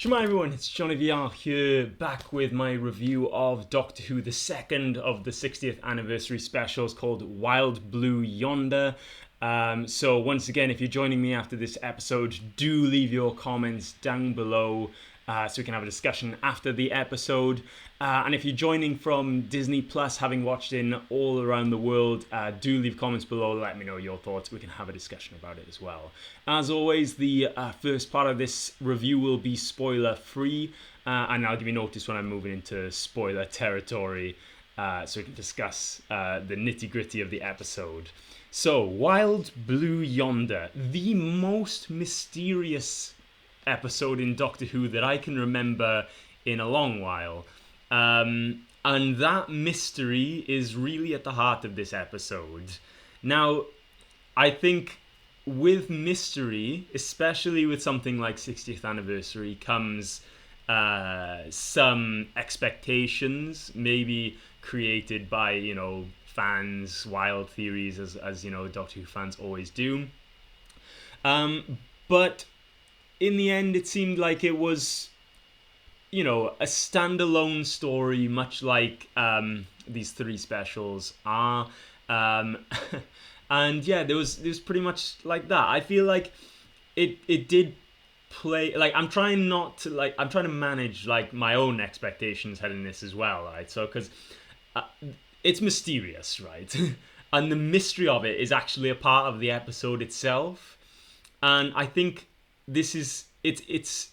Shemai everyone, it's JonnyVR here, back with my review of Doctor Who, the second of the 60th anniversary specials called Wild Blue Yonder. So once again, if you're joining me after this episode, do leave your comments down below so we can have a discussion after the episode. And if you're joining from Disney Plus, having watched in all around the world, do leave comments below, let me know your thoughts. We can have a discussion about it as well. As always, the first part of this review will be spoiler free, and I'll give you notice when I'm moving into spoiler territory so we can discuss the nitty-gritty of the episode. So, Wild Blue Yonder, the most mysterious episode in Doctor Who that I can remember in a long while. And that mystery is really at the heart of this episode. Now, I think with mystery, especially with something like 60th anniversary, comes some expectations, maybe created by, fans, wild theories, as Doctor Who fans always do. But in the end, it seemed like it was, a standalone story, much like these three specials are. And yeah, there was pretty much like that. I feel like it did play, I'm trying to manage my own expectations heading this as well, right? So, because it's mysterious, right? And the mystery of it is actually a part of the episode itself. And I think this is, it's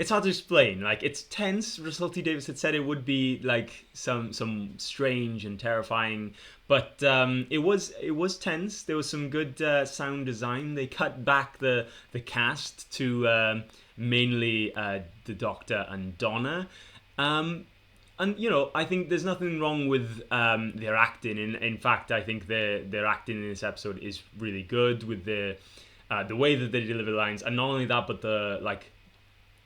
hard to explain. It's tense. Russell T Davies had said it would be some strange and terrifying, but it was tense. There was some good sound design. They cut back the cast to mainly the Doctor and Donna, and I think there's nothing wrong with their acting. In fact, I think their acting in this episode is really good with the way that they deliver lines, and not only that, but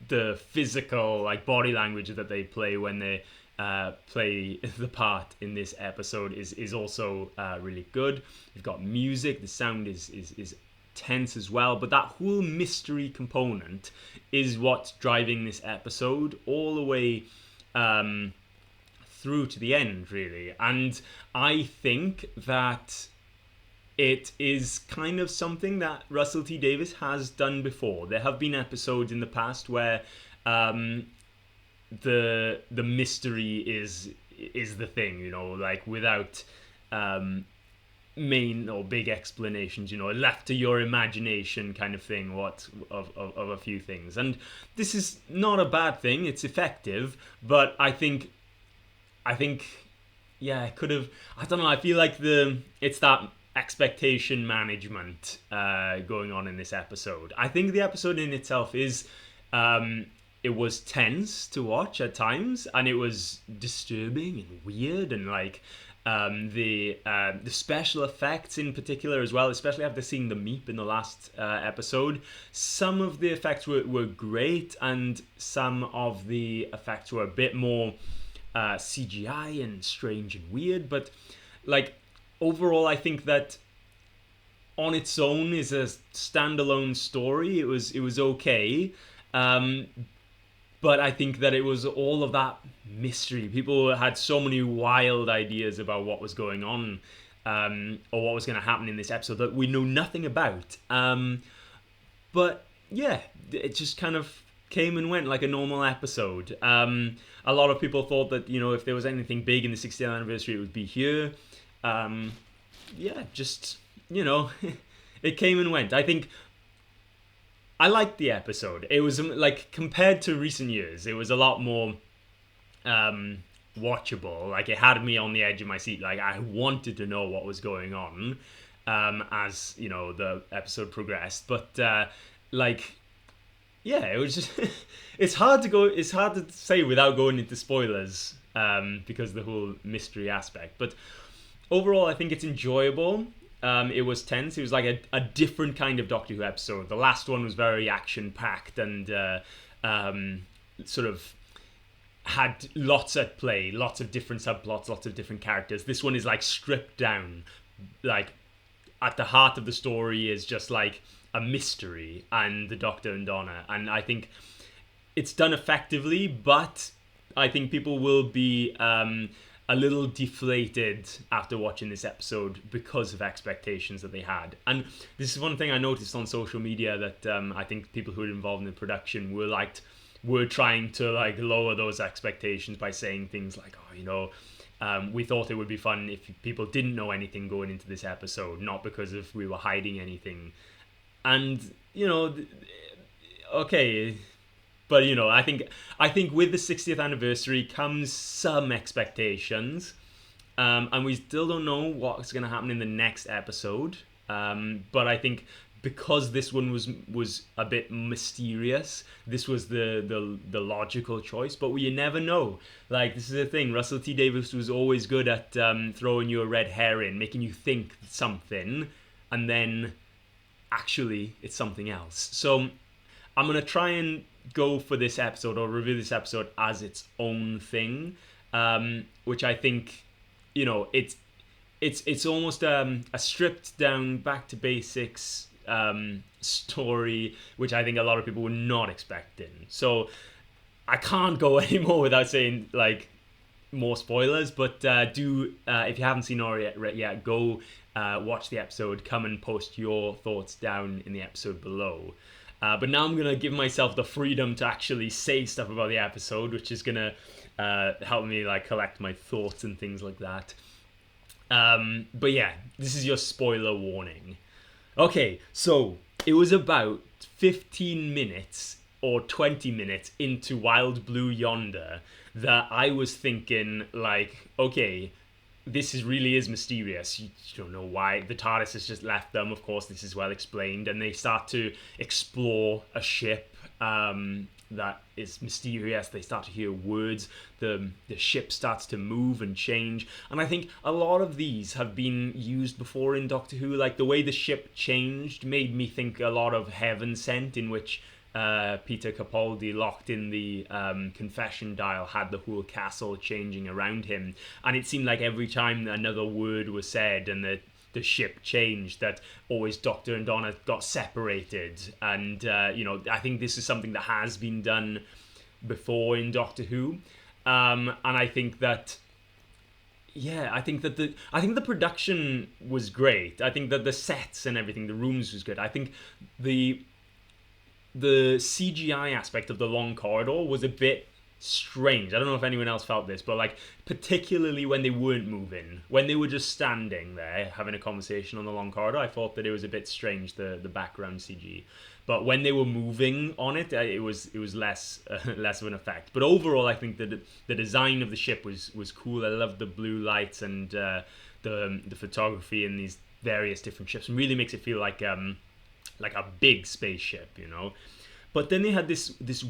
the physical body language that they play when they play the part in this episode is also really good. You've got music, the sound is tense as well, but that whole mystery component is what's driving this episode all the way through to the end, really. And I think that it is kind of something that Russell T Davies has done before. There have been episodes in the past where the mystery is the thing, without main or big explanations, left to your imagination kind of thing. Of a few things, and this is not a bad thing. It's effective, but I think yeah, it could have. I don't know. I feel like it's that expectation management going on in this episode. I think the episode in itself is it was tense to watch at times, and it was disturbing and weird, and the special effects in particular as well, especially after seeing the Meep in the last episode. Some of the effects were great, and some of the effects were a bit more CGI and strange and weird, but overall, I think that on its own is a standalone story. It was okay, but I think that it was all of that mystery. People had so many wild ideas about what was going on, or what was going to happen in this episode that we know nothing about. But yeah, it just kind of came and went like a normal episode. A lot of people thought that, if there was anything big in the 60th anniversary, it would be here. Yeah, just, it came and went. I think I liked the episode. It was compared to recent years, it was a lot more watchable. It had me on the edge of my seat. I wanted to know what was going on as the episode progressed. But yeah, it was just it's hard to say without going into spoilers, because the whole mystery aspect. But overall, I think it's enjoyable. It was tense. It was a different kind of Doctor Who episode. The last one was very action-packed and sort of had lots at play, lots of different subplots, lots of different characters. This one is stripped down. At the heart of the story is just a mystery, and the Doctor and Donna. And I think it's done effectively, but I think people will be a little deflated after watching this episode because of expectations that they had. And this is one thing I noticed on social media, that I think people who were involved in the production were trying to like lower those expectations by saying things like, we thought it would be fun if people didn't know anything going into this episode, not because of we were hiding anything. And okay, but I think with the 60th anniversary comes some expectations, and we still don't know what's going to happen in the next episode. But I think because this one was a bit mysterious, this was the logical choice. But you never know. Like, this is the thing. Russell T Davies was always good at throwing you a red herring, making you think something, and then actually it's something else. So I'm gonna try and go for this episode, or review this episode, as its own thing, which I think it's almost a stripped down, back to basics story, which I think a lot of people were not expecting. So I can't go anymore without saying like more spoilers, but if you haven't seen it yet, go watch the episode, come and post your thoughts down in the episode below. But now I'm going to give myself the freedom to actually say stuff about the episode, which is going to help me like collect my thoughts and things like that. But yeah, this is your spoiler warning. Okay, so it was about 15 minutes or 20 minutes into Wild Blue Yonder that I was thinking, like, okay, this really is mysterious. You don't know why. The TARDIS has just left them. Of course, this is well explained. And they start to explore a ship that is mysterious. They start to hear words. The ship starts to move and change. And I think a lot of these have been used before in Doctor Who. Like, the way the ship changed made me think a lot of Heaven Sent, in which Peter Capaldi, locked in the confession dial, had the whole castle changing around him, and it seemed like every time another word was said and the ship changed, that always Doctor and Donna got separated. And I think this is something that has been done before in Doctor Who, and I think that the production was great. I think that the sets and everything, the rooms, was good. I think the CGI aspect of the long corridor was a bit strange. I don't know if anyone else felt this, but like, particularly when they weren't moving, when they were just standing there having a conversation on the long corridor, I thought that it was a bit strange, the background CG. But when they were moving on it, it was less of an effect. But overall, I think that the design of the ship was cool. I loved the blue lights and the photography in these various different ships. It really makes it feel like a big spaceship, But then they had this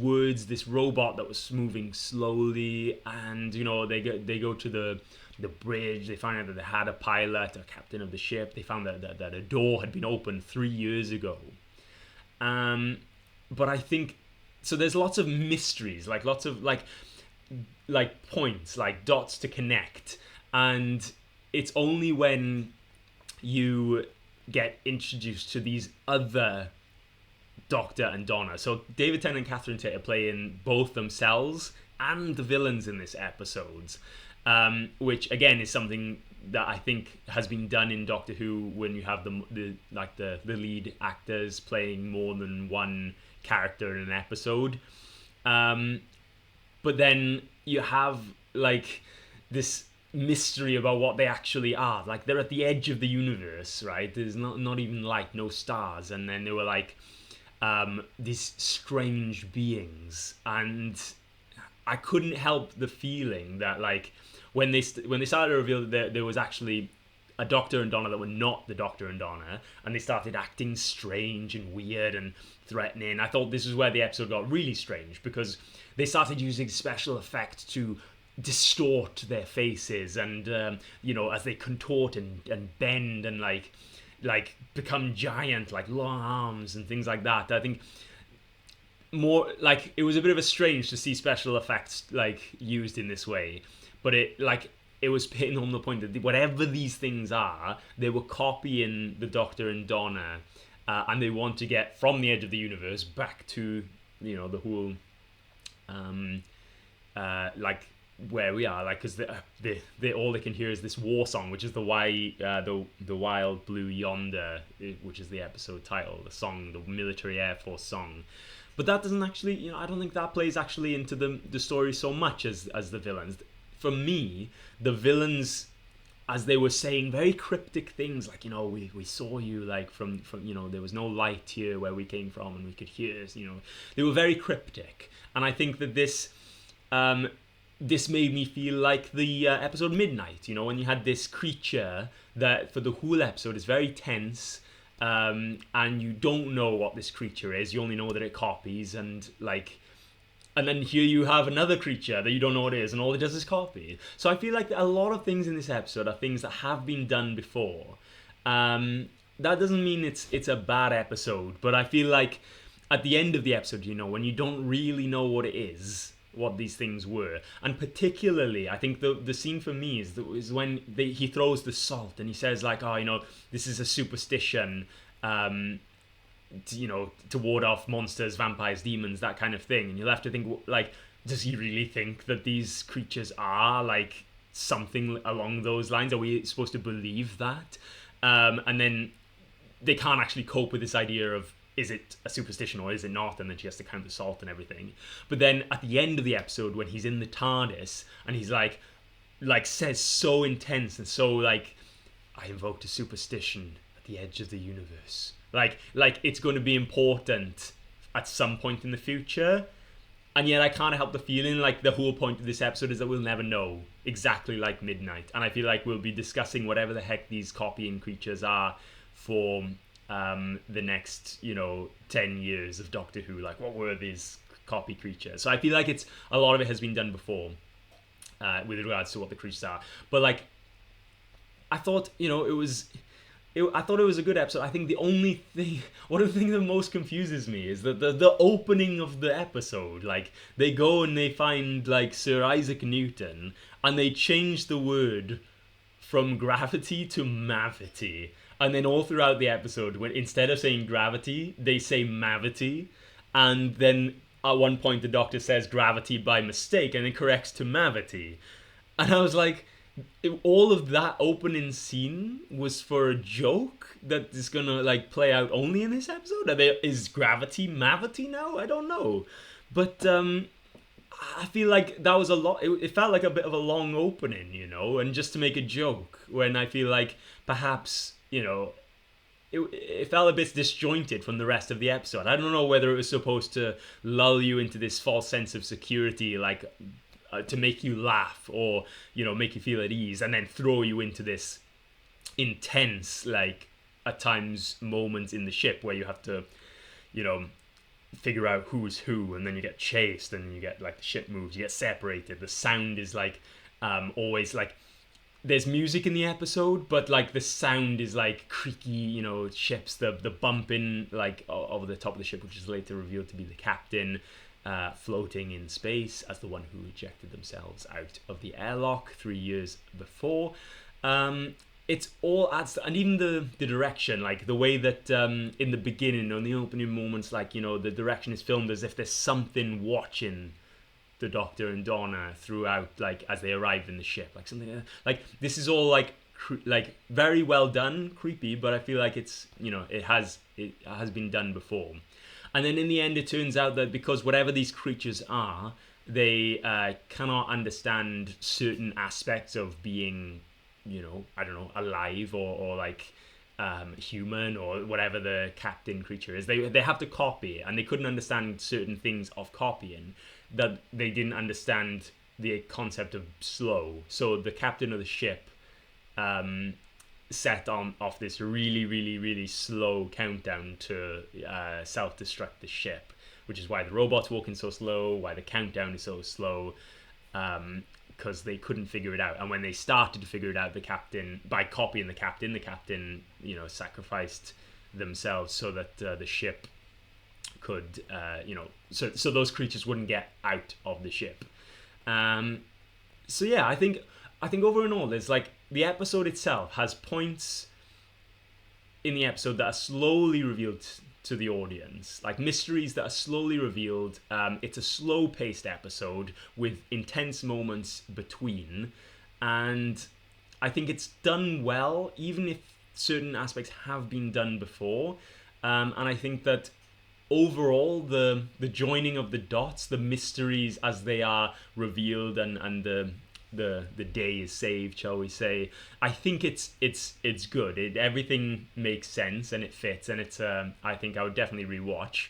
robot that was moving slowly, and they go to the bridge. They find out that they had a pilot, a captain of the ship. They found that a door had been opened 3 years ago. But I think so. There's lots of mysteries, like lots of like points, like dots to connect, and it's only when you get introduced to these other Doctor and Donna. So David Tennant and Catherine Tate are playing both themselves and the villains in this episode, which again is something that I think has been done in Doctor Who, when you have the lead actors playing more than one character in an episode. But then you have like this mystery about what they actually are. Like, they're at the edge of the universe, right? There's not even light, no stars, and then they were like these strange beings, and I couldn't help the feeling that like when they started to reveal that there was actually a Doctor and Donna that were not the Doctor and Donna, and they started acting strange and weird and threatening, I thought this is where the episode got really strange, because they started using special effects to distort their faces, and as they contort and bend and like become giant, like long arms and things like that. I think more like it was a bit of a strange to see special effects like used in this way, but it was hitting home the point that whatever these things are, they were copying the Doctor and Donna, and they want to get from the edge of the universe back to the whole like where we are, like, because they all they can hear is this war song, which is the Wild Blue Yonder, which is the episode title, the song, the military air force song. But that doesn't actually, I don't think that plays actually into the story so much as the villains. For me, the villains, as they were saying very cryptic things, like, we saw you, like, from there was no light here where we came from, and we could hear, they were very cryptic. And I think that this made me feel like the episode Midnight, when you had this creature that for the whole episode is very tense, and you don't know what this creature is. You only know that it copies, and then here you have another creature that you don't know what it is, and all it does is copy. So I feel like a lot of things in this episode are things that have been done before. That doesn't mean it's a bad episode, but I feel like at the end of the episode, when you don't really know what it is, what these things were, and particularly I think the scene for me is when he throws the salt and he says, like, this is a superstition, to ward off monsters, vampires, demons, that kind of thing. And you'll have to think, like, does he really think that these creatures are like something along those lines? Are we supposed to believe that? And then they can't actually cope with this idea of, is it a superstition or is it not? And then she has to count the salt and everything. But then at the end of the episode, when he's in the TARDIS and he's like says so intense and so like, I invoked a superstition at the edge of the universe. Like it's going to be important at some point in the future. And yet I can't help the feeling like the whole point of this episode is that we'll never know, exactly like Midnight. And I feel like we'll be discussing whatever the heck these copying creatures are for the next 10 years of Doctor Who. Like, what were these copy creatures? So I feel like a lot of it has been done before, with regards to what the creatures are. But like, I thought I thought it was a good episode. I think one of the things that most confuses me is that the opening of the episode, like, they go and they find like Sir Isaac Newton and they change the word from gravity to mavity. And then all throughout the episode, when instead of saying gravity, they say mavity. And then at one point, the Doctor says gravity by mistake and it corrects to mavity. And I was like, all of that opening scene was for a joke that is going to like play out only in this episode? Is gravity mavity now? I don't know. But I feel like that was a lot. It felt like a bit of a long opening, and just to make a joke, when I feel like perhaps, it felt a bit disjointed from the rest of the episode. I don't know whether it was supposed to lull you into this false sense of security, like to make you laugh or, make you feel at ease, and then throw you into this intense, like, at times moments in the ship where you have to, figure out who's who, and then you get chased, and you get, like, the ship moves, you get separated. The sound is, like, always, like, there's music in the episode, but like the sound is like creaky, ships, the bumping like over the top of the ship, which is later revealed to be the captain, floating in space as the one who ejected themselves out of the airlock 3 years before. It's all adds to, and even the direction, like the way that in the beginning, in the opening moments, like, the direction is filmed as if there's something watching the Doctor and Donna throughout, like, as they arrive in the ship, like something like this is all like very well done, creepy, but I feel like it's, it has been done before. And then in the end, it turns out that because whatever these creatures are, they cannot understand certain aspects of being, I don't know, alive or like human or whatever the captain creature is. They have to copy, and they couldn't understand certain things of copying, that they didn't understand the concept of slow. So the captain of the ship set off this really, really, really slow countdown to self-destruct the ship, which is why the robot's walking so slow, why the countdown is so slow, because they couldn't figure it out. And when they started to figure it out, by copying the captain, sacrificed themselves so that the ship could, so those creatures wouldn't get out of the ship. So yeah, I think over and all, there's like, the episode itself has points in the episode that are slowly revealed to the audience. Like mysteries that are slowly revealed. It's a slow-paced episode with intense moments between, and I think it's done well, even if certain aspects have been done before. And I think that overall, the joining of the dots, the mysteries as they are revealed, and the day is saved, shall we say? I think it's good. Everything makes sense and it fits, and it's I think I would definitely rewatch.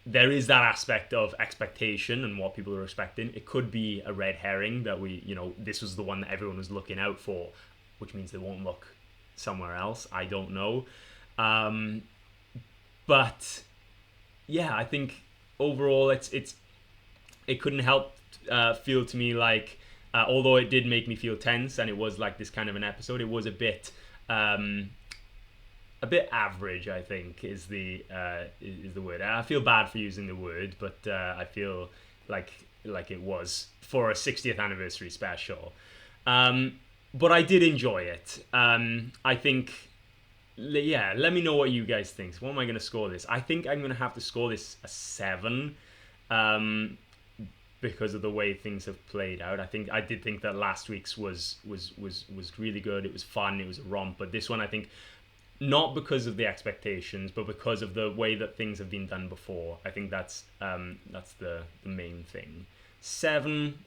There is that aspect of expectation and what people are expecting. It could be a red herring that this was the one that everyone was looking out for, which means they won't look somewhere else. I don't know. But yeah, I think overall it couldn't help feel to me like, although it did make me feel tense and it was like this kind of an episode, it was a bit average, I think is the word. I feel bad for using the word, but I feel like it was for a 60th anniversary special. But I did enjoy it. I think, yeah, let me know what you guys think. What am I going to score this? I think I'm going to have to score this a 7, because of the way things have played out. I did think that last week's was really good. It was fun. It was a romp. But this one, I think, not because of the expectations, but because of the way that things have been done before. I think that's the main thing. 7,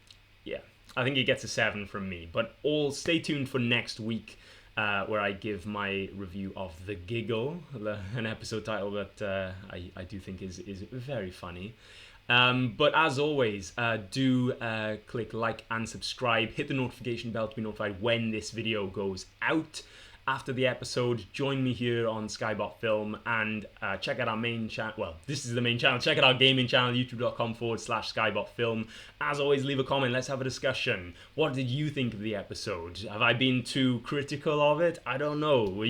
yeah, I think it gets a 7 from me. But stay tuned for next week, where I give my review of The Giggle, an episode title that I do think is very funny. But as always, do click like and subscribe. Hit the notification bell to be notified when this video goes out. After the episode, join me here on Skybot Film, and check out our main channel. Well, this is the main channel. Check out our gaming channel, youtube.com/Skybot Film. As always, leave a comment. Let's have a discussion. What did you think of the episode? Have I been too critical of it? I don't know.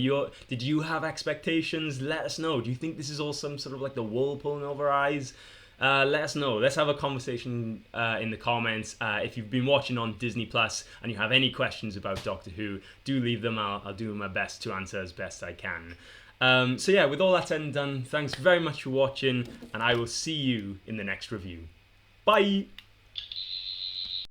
Did you have expectations? Let us know. Do you think this is all some sort of like the wool pulling over our eyes? Let us know. Let's have a conversation in the comments. If you've been watching on Disney Plus and you have any questions about Doctor Who, do leave them. I'll do my best to answer as best I can. So yeah, with all that said and done, thanks very much for watching, and I will see you in the next review. Bye!